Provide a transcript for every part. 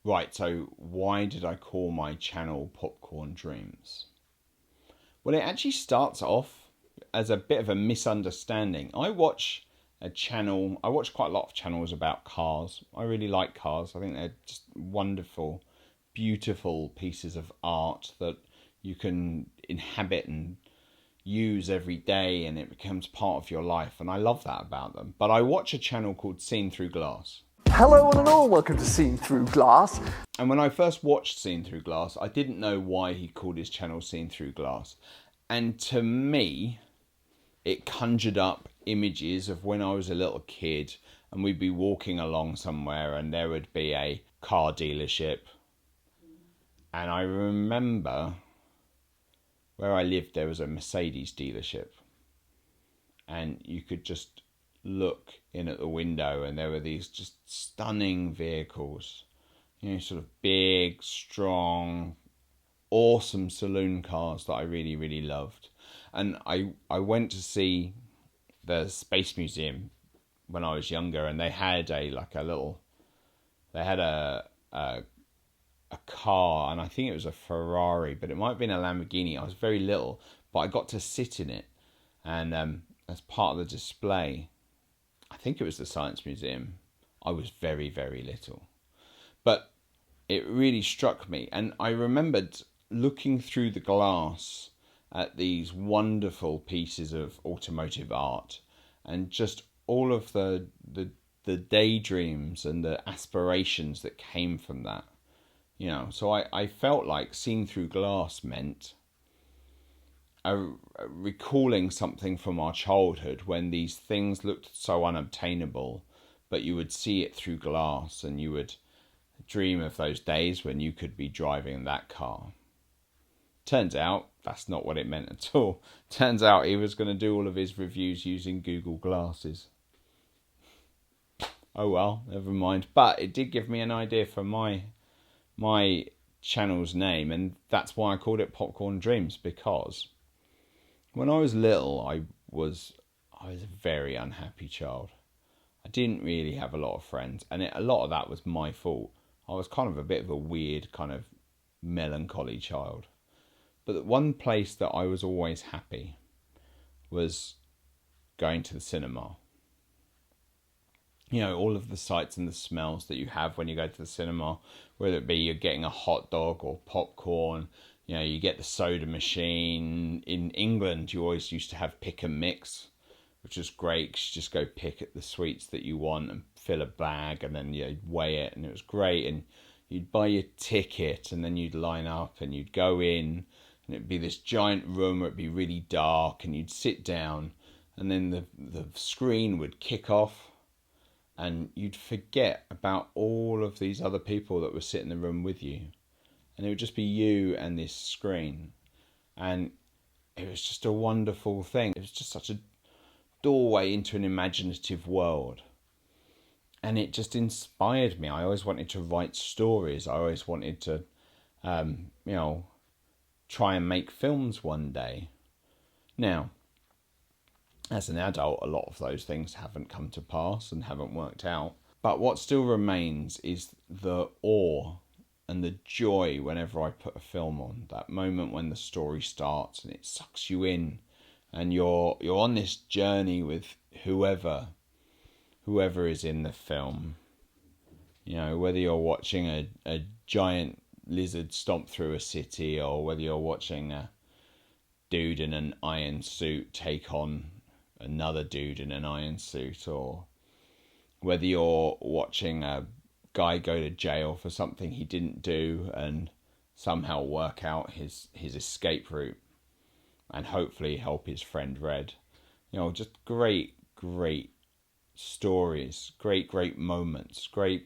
Right, so why did I call my channel Popcorn Dreams? Well, it actually starts off as a bit of a misunderstanding. I watch quite a lot of channels about cars. I really like cars. I think they're just wonderful, beautiful pieces of art that you can inhabit and use every day, and it becomes part of your life. And I love that about them. But I watch a channel called Seen Through Glass. Hello one and all, welcome to Seen Through Glass. And when I first watched Seen Through Glass, I didn't know why he called his channel Seen Through Glass. And to me, it conjured up images of when I was a little kid and we'd be walking along somewhere and there would be a car dealership. And I remember where I lived, there was a Mercedes dealership. And you could just look in at the window and there were these just stunning vehicles, you know, sort of big, strong, awesome saloon cars that I really, really loved. And I went to see the Space Museum when I was younger, and they had a car, and I think it was a Ferrari, but it might have been a Lamborghini. I was very little, but I got to sit in it, and as part of the display, I think it was the Science Museum. I was very, very little. But it really struck me. And I remembered looking through the glass at these wonderful pieces of automotive art and just all of the daydreams and the aspirations that came from that. You know, so I felt like Seeing Through Glass meant recalling something from our childhood when these things looked so unobtainable, but you would see it through glass and you would dream of those days when you could be driving that car. Turns out that's not what it meant at all. Turns out he was going to do all of his reviews using Google Glasses. Oh well, never mind. But it did give me an idea for my channel's name, and that's why I called it Popcorn Dreams, because when I was little, I was a very unhappy child. I didn't really have a lot of friends, and a lot of that was my fault. I was kind of a bit of a weird, kind of melancholy child. But the one place that I was always happy was going to the cinema. You know, all of the sights and the smells that you have when you go to the cinema, whether it be you're getting a hot dog or popcorn. You know, you get the soda machine. In England, you always used to have pick and mix, which was great, 'cause you just go pick at the sweets that you want and fill a bag, and then you weigh it, and it was great. And you'd buy your ticket, and then you'd line up, and you'd go in, and it'd be this giant room where it'd be really dark, and you'd sit down, and then the screen would kick off, and you'd forget about all of these other people that were sitting in the room with you. And it would just be you and this screen. And it was just a wonderful thing. It was just such a doorway into an imaginative world. And it just inspired me. I always wanted to write stories. I always wanted to, try and make films one day. Now, as an adult, a lot of those things haven't come to pass and haven't worked out. But what still remains is the awe and the joy whenever I put a film on. That moment when the story starts and it sucks you in, and you're on this journey with whoever is in the film. You know, whether you're watching a giant lizard stomp through a city, or whether you're watching a dude in an iron suit take on another dude in an iron suit, or whether you're watching a guy go to jail for something he didn't do and somehow work out his escape route and hopefully help his friend Red. You know, just great stories, great moments, great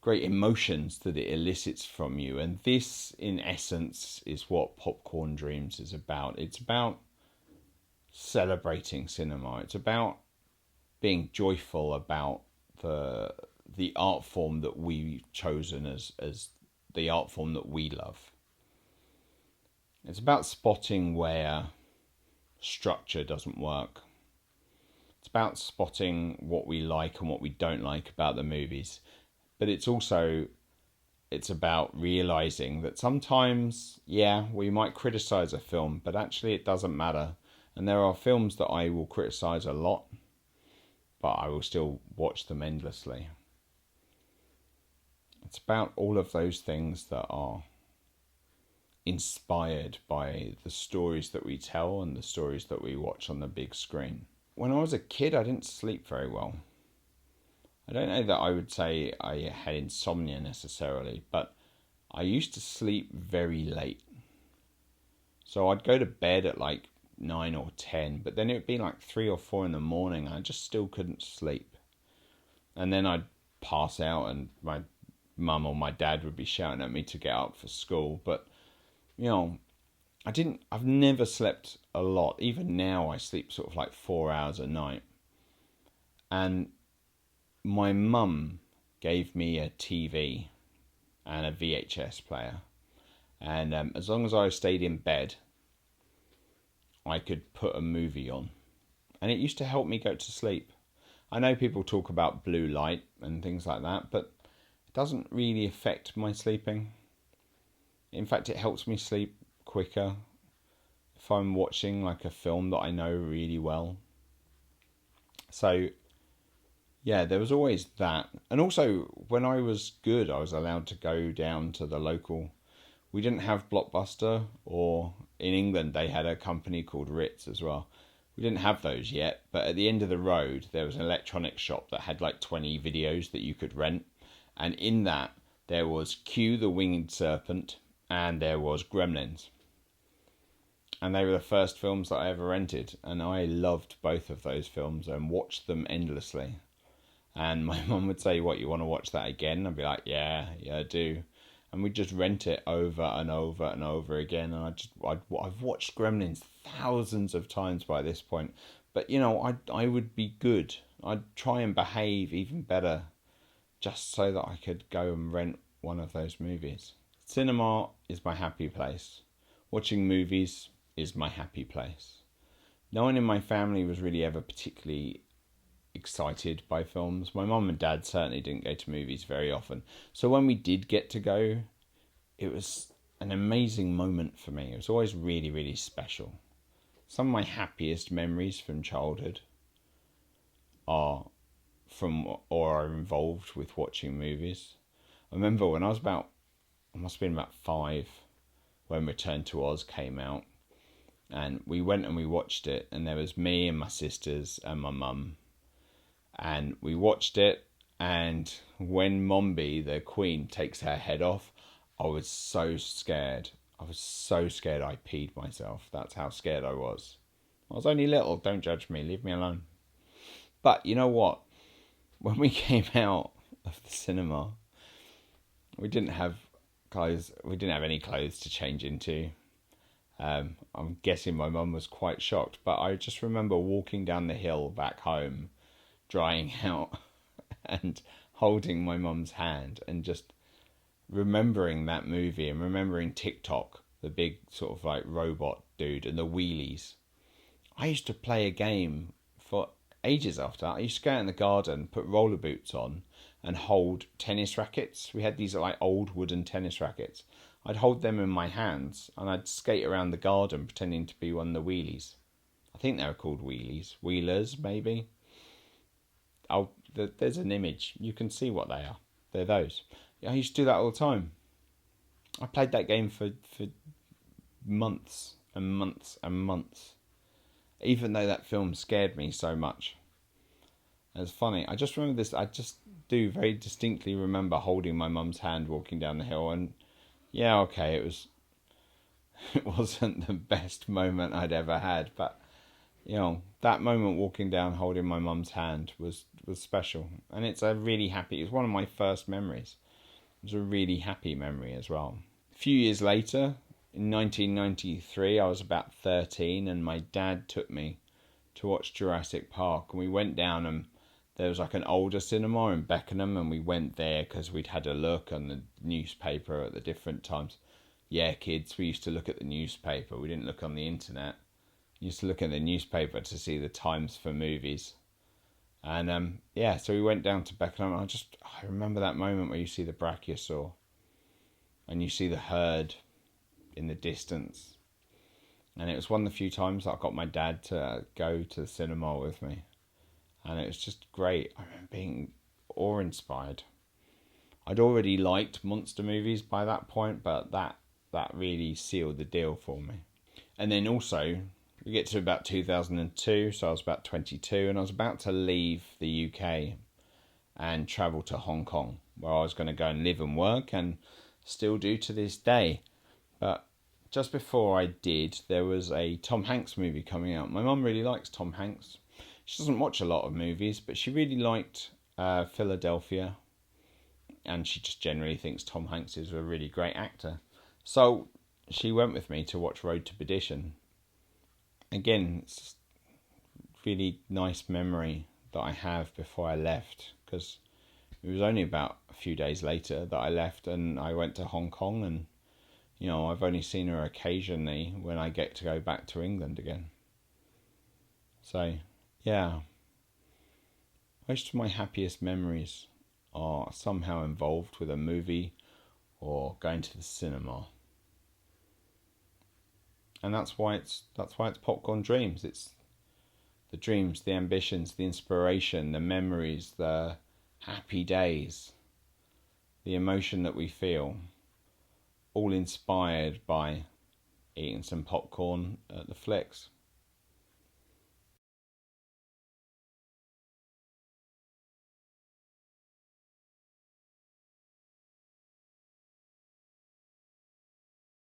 emotions that it elicits from you. And this, in essence, is what Popcorn Dreams is about. It's about celebrating cinema. It's about being joyful about the art form that we've chosen as the art form that we love. It's about spotting where structure doesn't work. It's about spotting what we like and what we don't like about the movies. But it's also it's about realizing that sometimes, yeah, we might criticize a film, but actually it doesn't matter. And there are films that I will criticize a lot, but I will still watch them endlessly. It's about all of those things that are inspired by the stories that we tell and the stories that we watch on the big screen. When I was a kid, I didn't sleep very well. I don't know that I would say I had insomnia necessarily, but I used to sleep very late. So I'd go to bed at like 9 or 10, but then it would be like 3 or 4 in the morning and I just still couldn't sleep. And then I'd pass out and my mum or my dad would be shouting at me to get up for school. But, I've never slept a lot. Even now I sleep sort of like 4 hours a night. And my mum gave me a TV and a VHS player. And as long as I stayed in bed, I could put a movie on. And it used to help me go to sleep. I know people talk about blue light and things like that, but it doesn't really affect my sleeping. In fact, it helps me sleep quicker if I'm watching like a film that I know really well. So, yeah, there was always that. And also, when I was good, I was allowed to go down to the local. We didn't have Blockbuster, or in England they had a company called Ritz as well. We didn't have those yet, but at the end of the road there was an electronics shop that had like 20 videos that you could rent. And in that there was Q the Winged Serpent and there was Gremlins. And they were the first films that I ever rented, and I loved both of those films and watched them endlessly. And my mum would say, "What, you want to watch that again?" I'd be like, yeah, I do. And we'd just rent it over and over and over again. And I've watched Gremlins thousands of times by this point. But, I would be good. I'd try and behave even better just so that I could go and rent one of those movies. Cinema is my happy place. Watching movies is my happy place. No one in my family was really ever particularly excited by films. My mum and dad certainly didn't go to movies very often. So when we did get to go, it was an amazing moment for me. It was always really, really special. Some of my happiest memories from childhood are involved with watching movies. I remember when I must have been about 5 when Return to Oz came out. And we went and we watched it, and there was me and my sisters and my mum. And we watched it, and when Mombi, the queen, takes her head off, I was so scared. I was so scared I peed myself. That's how scared I was. I was only little, don't judge me, leave me alone. But you know what? When we came out of the cinema, we didn't have clothes. We didn't have any clothes to change into. I'm guessing my mum was quite shocked, but I just remember walking down the hill back home, drying out and holding my mum's hand and just remembering that movie and remembering TikTok, the big sort of like robot dude, and the wheelies. I used to play a game for ages after that. I used to go out in the garden, put roller boots on and hold tennis rackets. We had these like old wooden tennis rackets. I'd hold them in my hands and I'd skate around the garden pretending to be one of the wheelies. I think they were called wheelies. Wheelers, maybe. There's an image. You can see what they are. They're those. I used to do that all the time. I played that game for months and months and months. Even though that film scared me so much. It's funny. I just remember this. I just do very distinctly remember holding my mum's hand walking down the hill. And yeah, okay, it wasn't the best moment I'd ever had. But, that moment walking down holding my mum's hand was special. And it's one of my first memories. It was a really happy memory as well. A few years later, in 1993, I was about 13 and my dad took me to watch Jurassic Park. And we went down and there was like an older cinema in Beckenham and we went there because we'd had a look on the newspaper at the different times. Yeah, kids, we used to look at the newspaper. We didn't look on the internet. We used to look at the newspaper to see the times for movies. And so we went down to Beckenham and I remember that moment where you see the brachiosaur and you see the herd in the distance. And it was one of the few times that I got my dad to go to the cinema with me. And it was just great. I remember being awe-inspired. I'd already liked monster movies by that point, but that really sealed the deal for me. And then also, we get to about 2002, so I was about 22, and I was about to leave the UK and travel to Hong Kong, where I was going to go and live and work, and still do to this day. But just before I did, there was a Tom Hanks movie coming out. My mum really likes Tom Hanks. She doesn't watch a lot of movies, but she really liked Philadelphia. And she just generally thinks Tom Hanks is a really great actor. So she went with me to watch Road to Perdition. Again, it's a really nice memory that I have before I left, because it was only about a few days later that I left and I went to Hong Kong, and I've only seen her occasionally when I get to go back to England again. So, yeah. Most of my happiest memories are somehow involved with a movie or going to the cinema. And that's why it's Popcorn Dreams. It's the dreams, the ambitions, the inspiration, the memories, the happy days, the emotion that we feel, all inspired by eating some popcorn at the flicks.